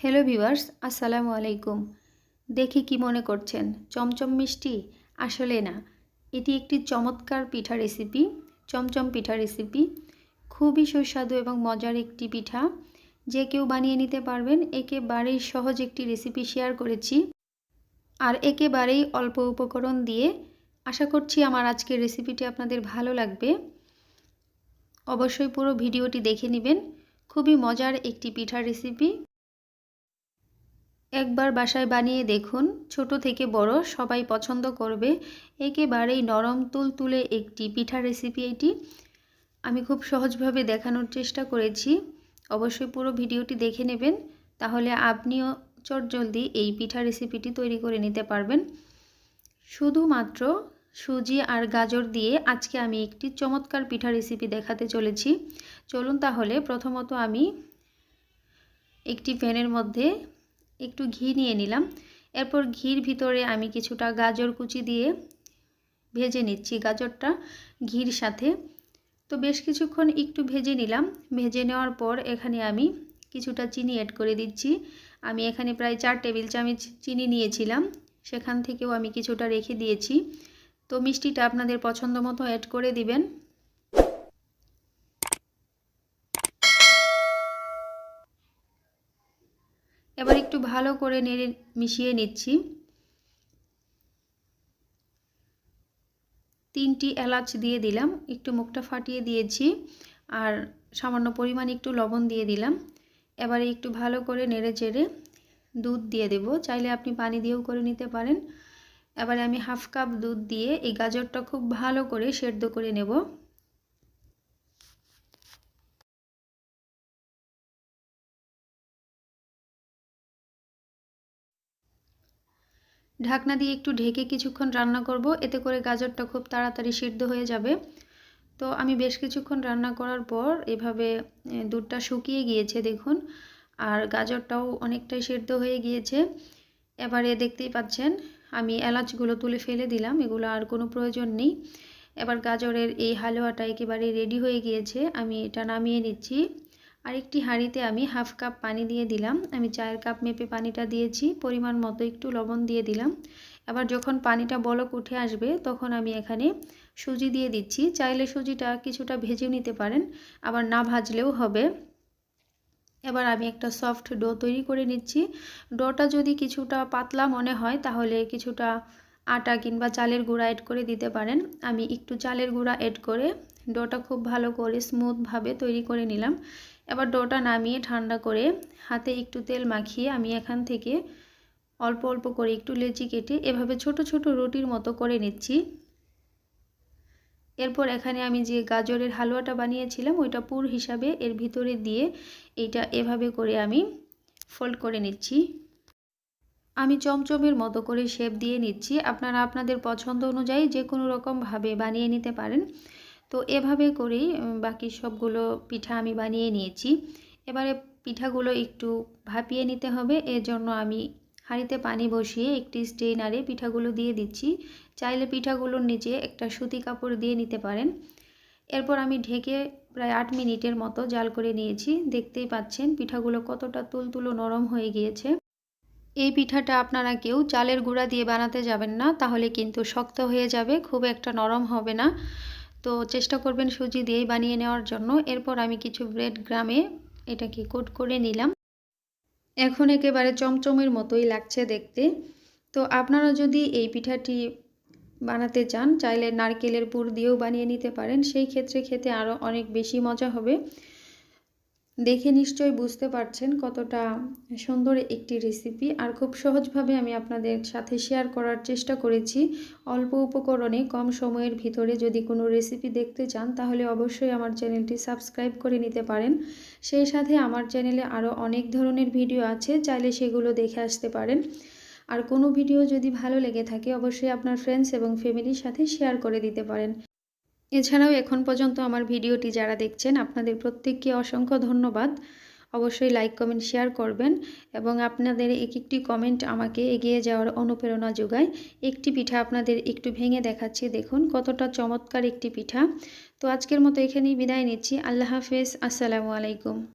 Hello viewers, আসসালামু আলাইকুম। দেখে কি মনে করছেন চমচম মিষ্টি? আসলে না, এটি একটি চমৎকার পিঠা রেসিপি, চমচম পিঠা রেসিপি। খুবই সুস্বাদু এবং মজার একটি পিঠা, যে কেউ বানিয়ে নিতে পারবেন। একেবারেই সহজ একটি রেসিপি শেয়ার করেছি, আর একেবারেই অল্প উপকরণ দিয়ে। আশা করছি আমার আজকের রেসিপিটি আপনাদের ভালো লাগবে। অবশ্যই পুরো ভিডিওটি দেখে নেবেন। খুবই মজার একটি পিঠার রেসিপি। একবার বাসায় বানিয়ে দেখুন, ছোট থেকে বড় সবাই পছন্দ করবে। একেবারেই নরম তুলতুলে একটি পিঠা রেসিপি এটি। আমি খুব সহজভাবে দেখানোর চেষ্টা করেছি। অবশ্যই পুরো ভিডিওটি দেখে নেবেন, তাহলে আপনিও চটজলদি এই পিঠা রেসিপিটি তৈরি করে নিতে পারবেন। শুধুমাত্র সুজি আর গাজর দিয়ে আজকে আমি একটি চমৎকার পিঠা রেসিপি দেখাতে চলেছি। চলুন তাহলে প্রথমত আমি একটি প্যানের মধ্যে একটু ঘি নিয়ে নিলাম। এরপর ঘির ভিতরে আমি কিছুটা গাজর কুচি দিয়ে ভেজে নিচ্ছি গাজরটা ঘির সাথে। তো বেশ কিছুক্ষণ একটু ভেজে নিলাম। ভেজে নেওয়ার পর এখানে আমি কিছুটা চিনি অ্যাড করে দিচ্ছি। আমি এখানে প্রায় 4 টেবিল চামচ চিনি নিয়েছিলাম, সেখান থেকেও আমি কিছুটা রেখে দিয়েছি। তো মিষ্টিটা আপনাদের পছন্দ মতো অ্যাড করে দিবেন। এবার একটু ভালো করে নেড়ে মিশিয়ে নিচ্ছি। 3টি এলাচ দিয়ে দিলাম, একটু মুখটা ফাটিয়ে দিয়েছি, আর সামান্য পরিমাণ একটু লবণ দিয়ে দিলাম। এবারে একটু ভালো করে নেড়ে চেড়ে দুধ দিয়ে দেব, চাইলে আপনি পানি দিয়েও করে নিতে পারেন। এবারে আমি হাফ কাপ দুধ দিয়ে এই গাজরটা খুব ভালো করে সেদ্ধ করে নেব। ঢাকনা দিয়ে একটু ঢেকে কিছুক্ষণ রান্না করব, এতে করে গাজরটা খুব তাড়াতাড়ি সিদ্ধ হয়ে যাবে। তো আমি বেশ কিছুক্ষণ রান্না করার পর এভাবে দুধটা শুকিয়ে গিয়েছে দেখুন, আর গাজরটাও অনেকটাই সিদ্ধ হয়ে গিয়েছে। এবারে দেখতেই পাচ্ছেন আমি এলাচগুলো তুলে ফেলে দিলাম, এগুলো আর কোনো প্রয়োজন নেই। এবার গাজরের এই হালুয়াটা একেবারে রেডি হয়ে গিয়েছে, আমি এটা নামিয়ে নিচ্ছি। আরেকটি হাঁড়িতে আমি হাফ কাপ পানি দিয়ে দিলাম। আমি 4 কাপ মেপে পানিটা দিয়েছি, পরিমাণ মতো একটু লবণ দিয়ে দিলাম। এবার যখন পানিটা বলক উঠে আসবে তখন আমি এখানে সুজি দিয়ে দিচ্ছি। চাইলে সুজিটা কিছুটা ভেজে নিতে পারেন, আবার না ভাজলেও হবে। এবার আমি একটা সফট ডো তৈরি করে নিচ্ছি। ডোটা যদি কিছুটা পাতলা মনে হয় তাহলে কিছুটা আটা কিংবা চালের গুঁড়া অ্যাড করে দিতে পারেন। আমি একটু চালের গুঁড়া অ্যাড করে ডোটা খুব ভালো করে স্মুথভাবে তৈরি করে নিলাম। এবার ডোটা নামিয়ে ঠান্ডা করে হাতে একটু তেল মাখিয়ে আমি এখান থেকে অল্প অল্প করে একটু লেচি কেটে এভাবে ছোট ছোট রুটির মতো করে নিচ্ছি। এরপর এখানে আমি যে গাজরের হালুয়াটা বানিয়েছিলাম ওইটা পুর হিসাবে এর ভিতরে দিয়ে এইটা এভাবে করে আমি ফোল্ড করে নিচ্ছি। আমি চমচমের মতো করে শেপ দিয়ে নিচ্ছি। আপনারা আপনাদের পছন্দ অনুযায়ী যে কোনো রকমভাবে বানিয়ে নিতে পারেন। তো এভাবে করেই বাকি সবগুলো পিঠা আমি বানিয়ে নিয়েছি। এবারে পিঠাগুলো একটু ভাপিয়ে নিতে হবে, এর জন্য আমি হাঁড়িতে পানি বসিয়ে একটি স্ট্রেনারে পিঠাগুলো দিয়ে দিচ্ছি। চাইলে পিঠাগুলোর নিচে একটা সুতি কাপড় দিয়ে নিতে পারেন। এরপর আমি ঢেকে প্রায় 8 মিনিটের মতো জাল করে নিয়েছি। দেখতেই পাচ্ছেন পিঠাগুলো কতটা তুলতুলো নরম হয়ে গিয়েছে। এই পিঠাটা আপনারা কেউ চালের গুঁড়া দিয়ে বানাতে যাবেন না, তাহলে কিন্তু শক্ত হয়ে যাবে, খুব একটা নরম হবে না। তো চেষ্টা করবেন সুজি দিয়েই বানিয়ে নেওয়ার জন্য। এরপর আমি কিছু ব্রেড গ্রামে এটাকে কোট করে নিলাম। এখন একেবারে চমচমের মতোই লাগছে দেখতে। তো আপনারা যদি এই পিঠাটি বানাতে চান চাইলে নারকেলের পুর দিয়েও বানিয়ে নিতে পারেন, সেই ক্ষেত্রে খেতে আরও অনেক বেশি মজা হবে। দেখে নিশ্চয়ই বুঝতে পারছেন কতটা সুন্দর একটি রেসিপি, আর খুব সহজভাবে আমি আপনাদের সাথে শেয়ার করার চেষ্টা করেছি। অল্প উপকরণে কম সময়ের ভিতরে যদি কোনো রেসিপি দেখতে চান তাহলে অবশ্যই আমার চ্যানেলটি সাবস্ক্রাইব করে নিতে পারেন। সেই সাথে আমার চ্যানেলে আরও অনেক ধরনের ভিডিও আছে, চাইলে সেগুলো দেখে আসতে পারেন। আর কোনো ভিডিও যদি ভালো লেগে থাকে অবশ্যই আপনার ফ্রেন্ডস এবং ফ্যামিলির সাথে শেয়ার করে দিতে পারেন। এছাড়াও এখন পর্যন্ত আমার ভিডিওটি যারা দেখছেন আপনাদের প্রত্যেককে অসংখ্য ধন্যবাদ। অবশ্যই লাইক কমেন্ট শেয়ার করবেন, এবং আপনাদের একটি কমেন্ট আমাকে এগিয়ে যাওয়ার অনুপ্রেরণা যোগায়। একটি পিঠা আপনাদের একটু ভেঙে দেখাচ্ছি, দেখুন কতটা চমৎকার একটি পিঠা। তো আজকের মতো এখানেই বিদায় নিচ্ছি। আল্লাহ হাফেজ, আসসালামু আলাইকুম।